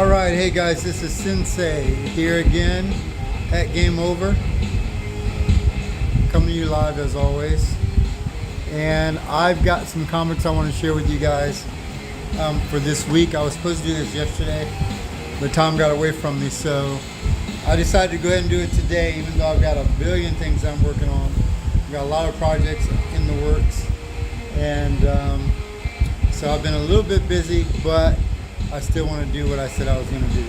Alright, hey guys, this is Sensei here again at Game Over. Coming to you live as always. And I've got some comics I want to share with you guys for this week. I was supposed to do this yesterday, but time got away from me, so I decided to go ahead and do it today, even though I've got a billion things I'm working on. I've got a lot of projects in the works, and so I've been a little bit busy, but I still want to do what I said I was going to do.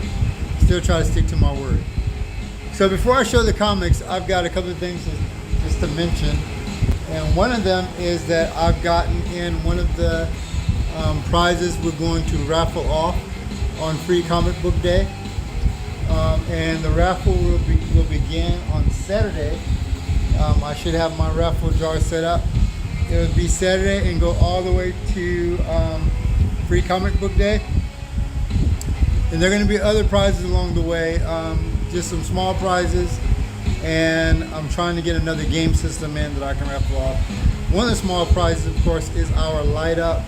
Still try to stick to my word. So before I show the comics, I've got a couple of things just to mention. And one of them is that I've gotten in one of the prizes we're going to raffle off on Free Comic Book Day. And the raffle will begin on Saturday. I should have my raffle jar set up. It'll be Saturday and go all the way to Free Comic Book Day. And there are going to be other prizes along the way, just some small prizes, and I'm trying to get another game system in that I can raffle off. One of the small prizes, of course, is our light up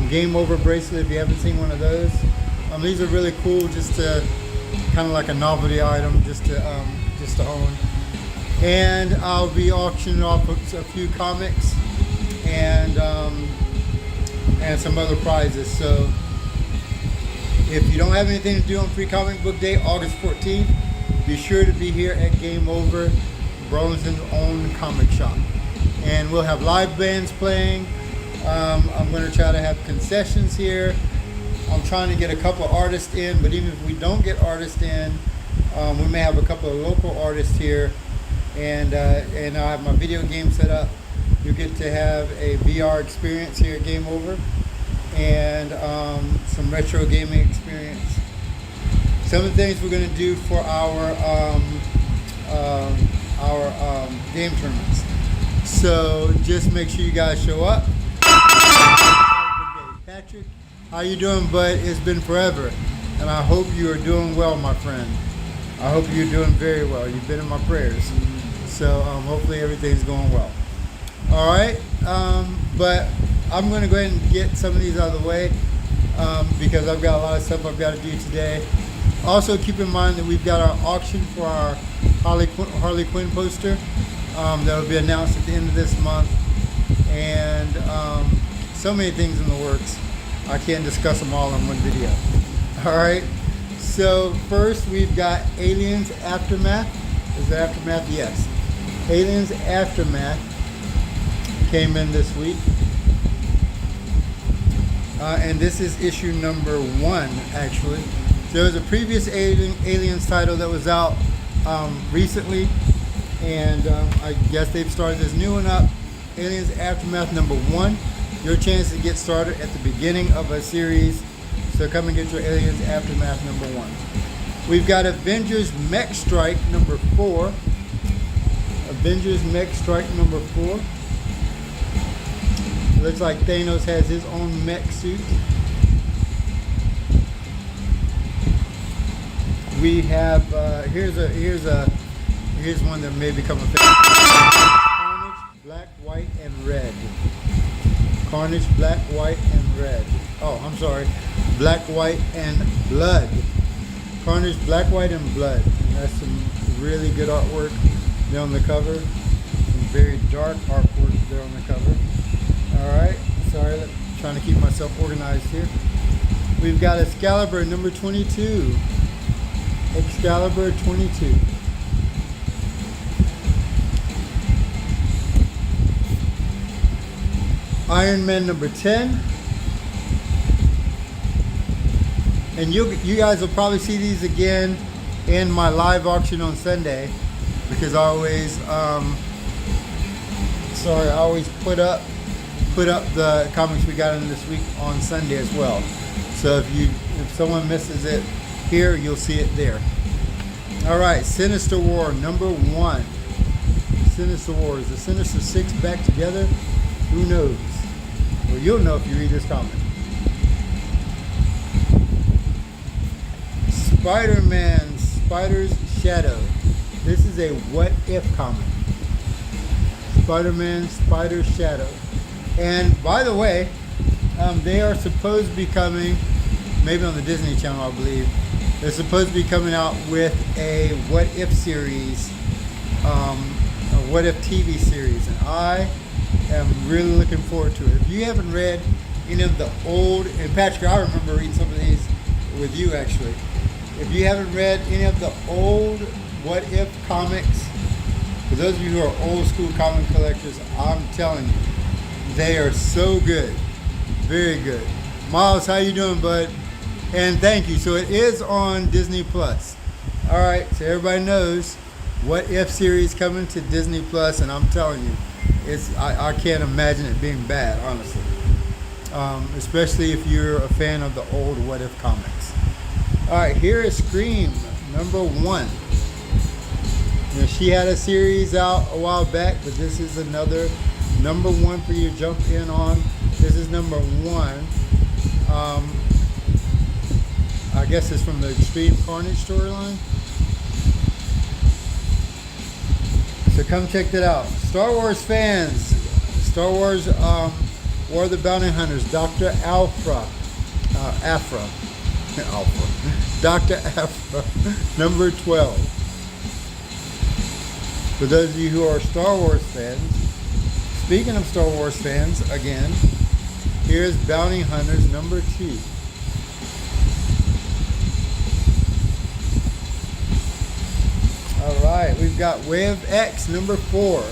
Game Over bracelet. If you haven't seen one of those, these are really cool, just to kind of like a novelty item, just to own. And I'll be auctioning off a few comics and some other prizes. So if you don't have anything to do on Free Comic Book Day, August 14th, be sure to be here at Game Over, Burlington's own comic shop. And we'll have live bands playing. I'm going to try to have concessions here. I'm trying to get a couple of artists in, but even if we don't get artists in, we may have a couple of local artists here. And I'll have my video game set up. You'll get to have a VR experience here at Game Over, and some retro gaming experience. Some of the things we're going to do for our game tournaments. So just make sure you guys show up. Patrick, how you doing, bud? It's been forever, and I hope you are doing well, my friend. I hope you're doing very well. You've been in my prayers, so hopefully everything's going well. All right, but I'm going to go ahead and get some of these out of the way because I've got a lot of stuff I've got to do today. Also, keep in mind that we've got our auction for our Harley Quinn poster that will be announced at the end of this month, and so many things in the works. I can't discuss them all in one video. All right, so first we've got Aliens Aftermath. Is it Aftermath? Yes. Aliens Aftermath came in this week. And this is issue number 1, actually. So there was a previous Aliens title that was out recently, and I guess they've started this new one up, Aliens Aftermath number 1. Your chance to get started at the beginning of a series, so come and get your Aliens Aftermath number 1. We've got Avengers Mech Strike number 4. Avengers Mech Strike number 4. Looks like Thanos has his own mech suit. We have here's one that may become a favorite. Carnage, Black, White, and Red. Carnage, Black, White, and Red. Oh, I'm sorry. Black, White, and Blood. Carnage, Black, White, and Blood. And that's some really good artwork there on the cover. Some very dark artwork there on the cover. Alright, sorry, trying to keep myself organized here. We've got Excalibur number 22. Excalibur 22. Iron Man number 10. And you guys will probably see these again in my live auction on Sunday, because I always put up the comics we got in this week on Sunday as well. So if someone misses it here, you'll see it there. All right, Sinister War number 1. Sinister War. Is the Sinister Six back together? Who knows? Well, you'll know if you read this comic. Spider-Man, Spider's Shadow. This is a what if comic. Spider-Man, Spider's Shadow. And by the way, they are supposed to be coming, maybe on the Disney Channel, I believe, They're supposed to be coming out with a What If series, a What If TV series, and I am really looking forward to it. If you haven't read any of the old, and Patrick, I remember reading some of these with you actually. If you haven't read any of the old What If comics, for those of you who are old school comic collectors, I'm telling you, they are so good. Very good. Miles, how you doing, bud? And thank you. So it is on Disney Plus. All right, so everybody knows What If series coming to Disney Plus, and I'm telling you, I can't imagine it being bad, honestly. Especially if you're a fan of the old What If comics. All right, here is Scream #1. You know, she had a series out a while back, but this is another #1 for you to jump in on. This is #1. I guess it's from the Extreme Carnage storyline. So come check that out. Star Wars fans, Star Wars War of the Bounty Hunters, Dr. Afra. Dr. Afra, #12. For those of you who are Star Wars fans, speaking of Star Wars fans, again, here's Bounty Hunters #2. All right, we've got Way of X #4.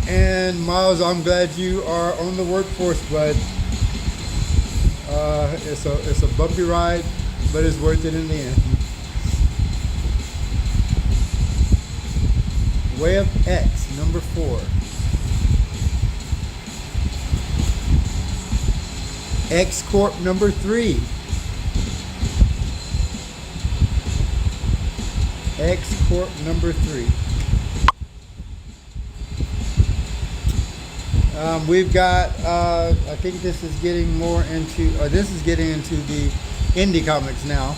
And Miles, I'm glad you are on the workforce, bud. It's a bumpy ride, but it's worth it in the end. Way of X #4. X Corp #3. X Corp #3. We've got, I think this is getting more into, this is getting into the indie comics now.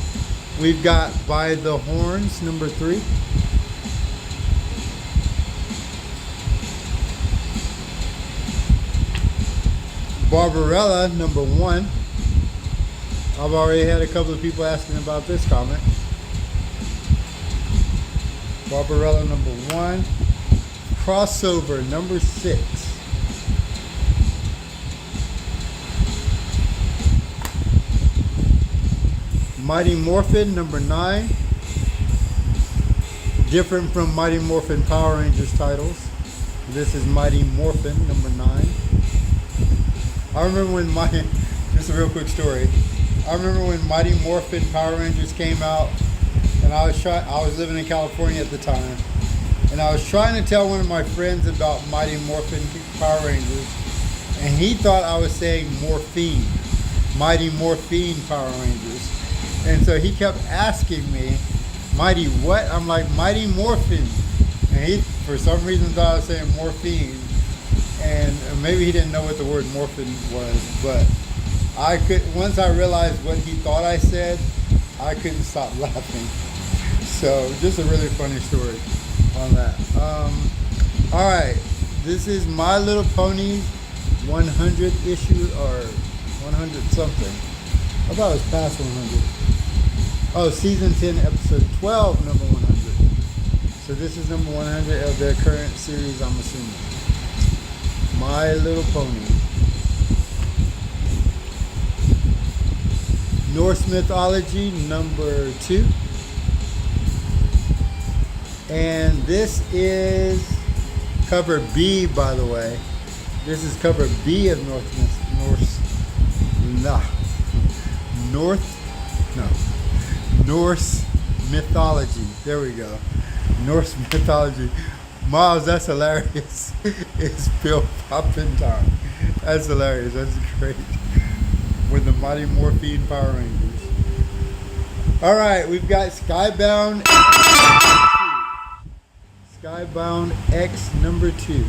We've got By the Horns #3. Barbarella #1. I've already had a couple of people asking about this comic. Barbarella #1. Crossover #6. Mighty Morphin #9. Different from Mighty Morphin Power Rangers titles. This is Mighty Morphin #9. I remember when just a real quick story. I remember when Mighty Morphin Power Rangers came out, and I was living in California at the time, and I was trying to tell one of my friends about Mighty Morphin Power Rangers, and he thought I was saying Morphine, Mighty Morphine Power Rangers, and so he kept asking me, Mighty what? I'm like, Mighty Morphin, and he for some reason thought I was saying Morphine. And maybe he didn't know what the word morphin was, but once I realized what he thought I said, I couldn't stop laughing. So just a really funny story on that. All right, this is My Little Pony 100th issue, or 100 something. I thought it was past 100. Oh, season 10, episode 12, #100. So this is #100 of their current series, I'm assuming. My Little Pony. Norse Mythology #2. And this is cover B, by the way. This is cover B of Norse Mythology. There we go. Norse Mythology. Miles, that's hilarious. It's Bill Poppin time. That's hilarious. That's great. With the Mighty Morphine Power Rangers. All right, we've got Skybound. Skybound X #2.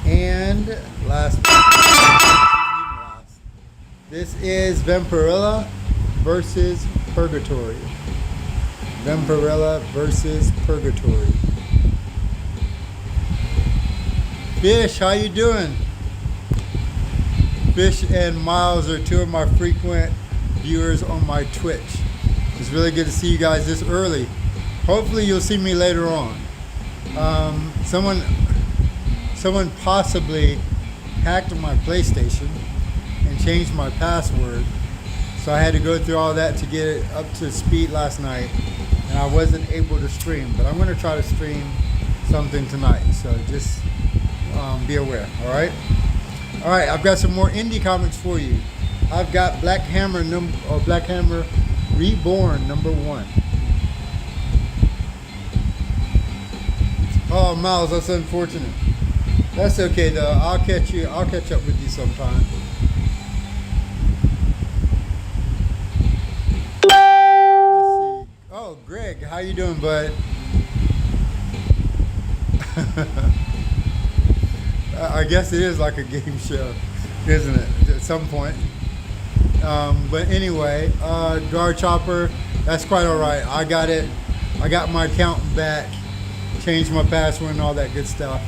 And last. This is Vampirella versus Purgatory. Vampirella versus Purgatory. Fish, how you doing? Fish and Miles are two of my frequent viewers on my Twitch. It's really good to see you guys this early. Hopefully you'll see me later on. Someone possibly hacked my PlayStation and changed my password. So I had to go through all that to get it up to speed last night. And I wasn't able to stream. But I'm going to try to stream something tonight. So just be aware, alright? Alright, I've got some more indie comics for you. I've got Black Hammer Reborn #1. Oh, Miles, that's unfortunate. That's okay though. I'll catch up with you sometime. Let's see. Oh, Greg, how you doing, bud? I guess it is like a game show, isn't it? At some point. But anyway, Guard Chopper, that's quite all right. I got it. I got my account back, changed my password and all that good stuff.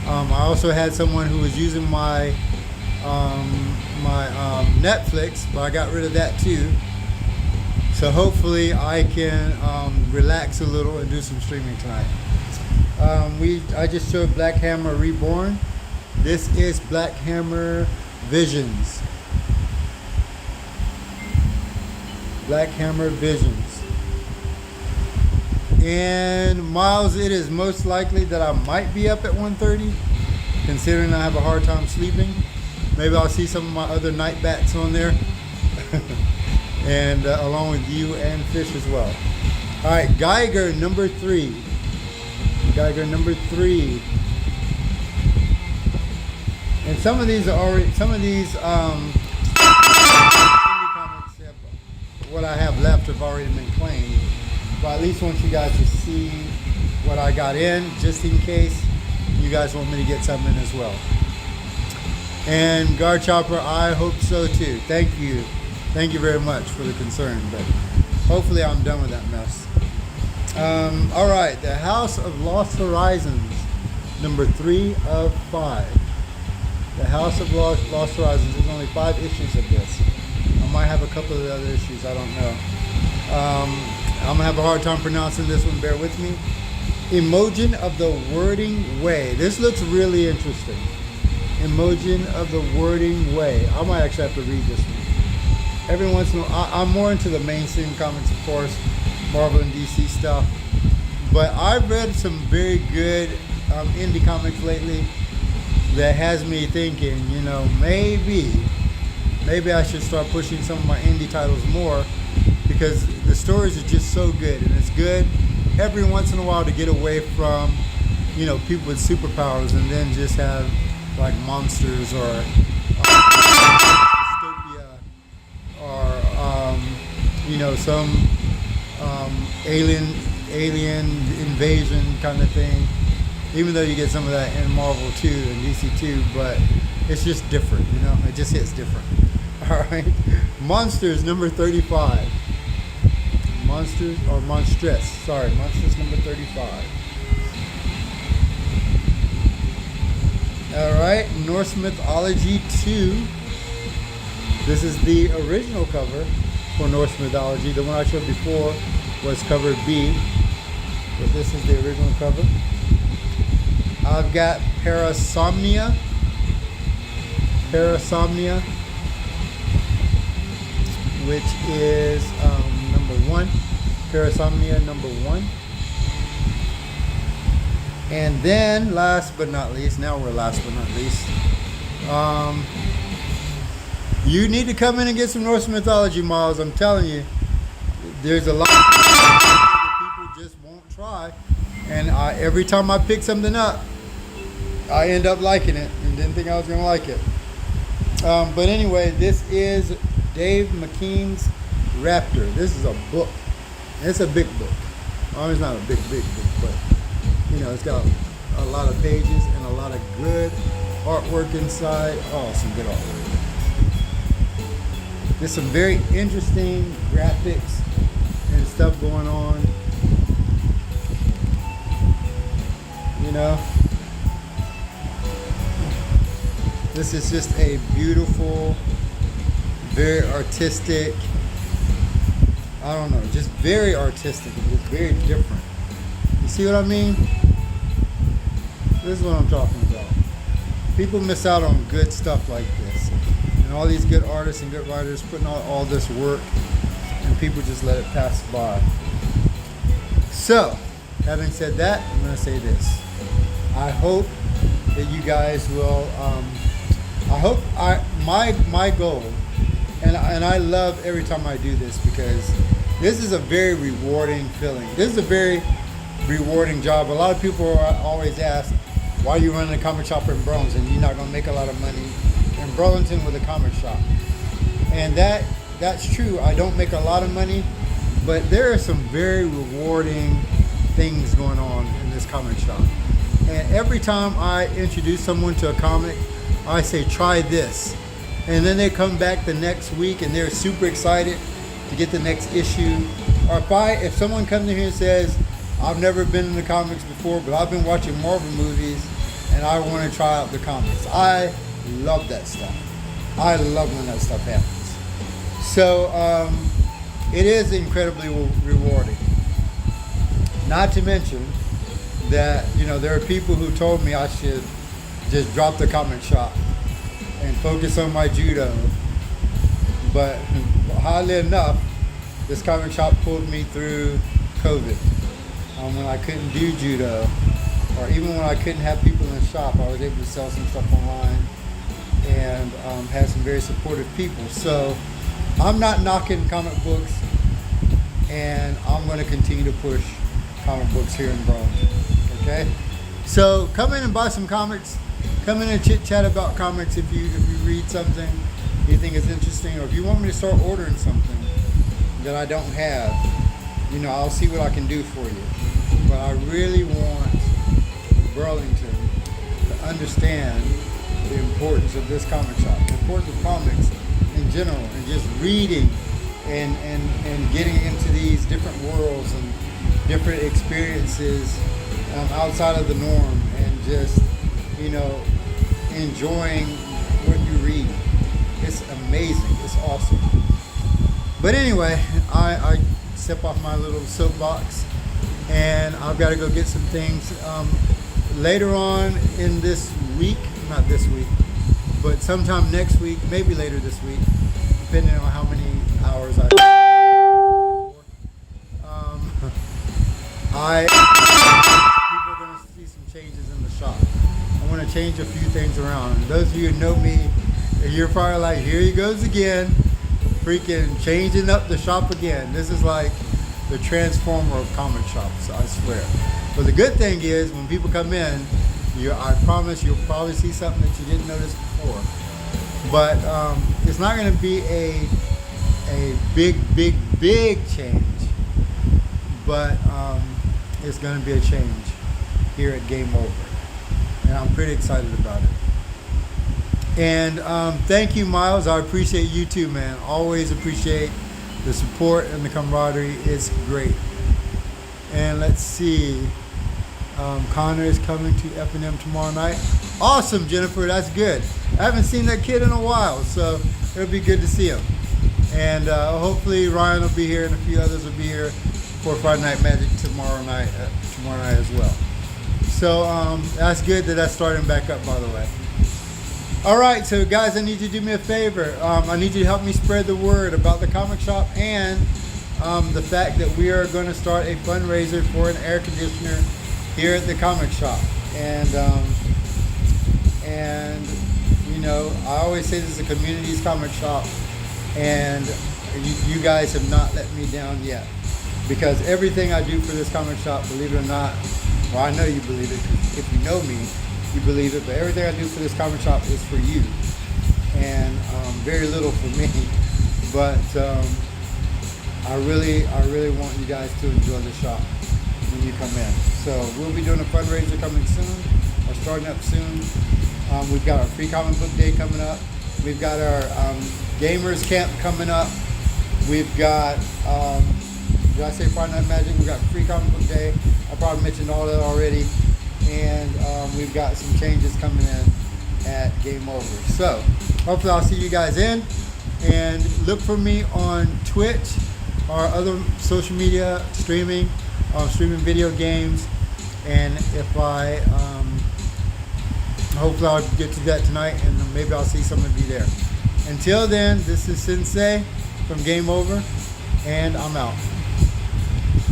I also had someone who was using my Netflix, but I got rid of that too. So hopefully I can relax a little and do some streaming tonight. I just showed Black Hammer Reborn. This is Black Hammer Visions. Black Hammer Visions. And Miles, it is most likely that I might be up at 1:30, considering I have a hard time sleeping. Maybe I'll see some of my other night bats on there. And along with you and Fish as well. Alright, Geiger #3. Geiger #3. And some of these indie comics have, what I have left have already been claimed. But at least want you guys to see what I got in, just in case you guys want me to get something in as well. And Guard Chopper, I hope so too. Thank you. Thank you very much for the concern, but hopefully I'm done with that mess. Alright, The House of Lost Horizons, #3 of 5. The House of Lost Horizons. There's only 5 issues of this. I might have a couple of the other issues, I don't know. I'm gonna have a hard time pronouncing this one, bear with me. Emojin of the Wording Way. This looks really interesting. Emojin of the Wording Way. I might actually have to read this one. Every once in a while, I'm more into the mainstream comics, of course, Marvel and DC stuff. But I've read some very good indie comics lately that has me thinking, you know, maybe I should start pushing some of my indie titles more, because the stories are just so good, and it's good every once in a while to get away from, you know, people with superpowers and then just have like monsters or dystopia or you know, some alien invasion kind of thing. Even though you get some of that in Marvel too and DC too, but it's just different, you know. It just hits different. All right, Monsters #35. Monsters or Monstress? Sorry, Monstress #35. All right, Norse Mythology 2. This is the original cover for Norse Mythology. The one I showed before was cover B, but this is the original cover. I've got Parasomnia, which is #1. Parasomnia #1. And then, last but not least, you need to come in and get some Norse Mythology, Miles. I'm telling you, there's a lot of people just won't try. And every time I pick something up, I end up liking it and didn't think I was going to like it. But anyway, this is Dave McKean's Raptor. This is a book. It's a big book. Oh, it's not a big book, but you know, it's got a lot of pages and a lot of good artwork inside. Oh, some good artwork. There's some very interesting graphics and stuff going on. You know, This is just a beautiful, very artistic, I don't know, just very artistic. It's very different. You see what I mean? This is what I'm talking about. People miss out on good stuff like this. And all these good artists and good writers putting out all this work, and people just let it pass by. So, having said that, I'm going to say this. I hope that you guys will, my goal, and I love every time I do this, because this is a very rewarding feeling. This is a very rewarding job. A lot of people always ask, why are you running a comic shop in Burlington? You're not going to make a lot of money in Burlington with a comic shop. And that's true. I don't make a lot of money, but there are some very rewarding things going on in this comic shop. And every time I introduce someone to a comic, I say, try this. And then they come back the next week and they're super excited to get the next issue. Or if someone comes in here and says, I've never been in the comics before, but I've been watching Marvel movies and I want to try out the comics. I love that stuff. I love when that stuff happens. So it is incredibly rewarding. Not to mention that, there are people who told me I should just drop the comic shop and focus on my judo. But oddly enough, this comic shop pulled me through COVID. When I couldn't do judo, or even when I couldn't have people in the shop, I was able to sell some stuff online and had some very supportive people. So I'm not knocking comic books, and I'm going to continue to push comic books here in Burlington. Okay? So come in and buy some comics. Come in and chit chat about comics if you read something you think is interesting, or if you want me to start ordering something that I don't have, I'll see what I can do for you. But I really want Burlington to understand the importance of this comic shop, the importance of comics in general, and just reading and getting into these different worlds and different experiences outside of the norm, and just, enjoying what you read. It's amazing. It's awesome. But anyway, I step off my little soapbox, and I've got to go get some things. Later on in this week, not this week, but sometime next week, maybe later this week, depending on how many hours I people are going to see some changes in the shop. I want to change a few things around. And those of you who know me, you're probably like, here he goes again, freaking changing up the shop again. This is like the transformer of comic shops, I swear. But the good thing is, when people come in, I promise you'll probably see something that you didn't notice before. But it's not going to be a big change, but it's going to be a change here at Game Over. And I'm pretty excited about it. And thank you, Miles. I appreciate you too, man. Always appreciate the support and the camaraderie. It's great. And let's see. Connor is coming to F&M tomorrow night. Awesome, Jennifer. That's good. I haven't seen that kid in a while, so it'll be good to see him. And hopefully Ryan will be here, and a few others will be here for Friday Night Magic tomorrow night as well. So that's good that that's starting back up, by the way. All right, so guys, I need you to do me a favor. I need you to help me spread the word about the comic shop and the fact that we are going to start a fundraiser for an air conditioner here at the comic shop. And I always say this is a community's comic shop, and you guys have not let me down yet, because everything I do for this comic shop, believe it or not, well, I know you believe it, because if you know me, you believe it, but everything I do for this comic shop is for you, and very little for me. But I really want you guys to enjoy the shop when you come in. So we'll be doing a fundraiser coming soon, or starting up soon. We've got our free comic book day coming up. We've got our gamers camp coming up. We've got, did I say Friday Night Magic? We've got free comic book day. I probably mentioned all that already. And we've got some changes coming in at game over. So hopefully I'll see you guys in, and look for me on Twitch or other social media streaming video games. And if I hopefully I'll get to that tonight, and maybe I'll see some of you there. Until then, this is Sensei from Game Over, and I'm out.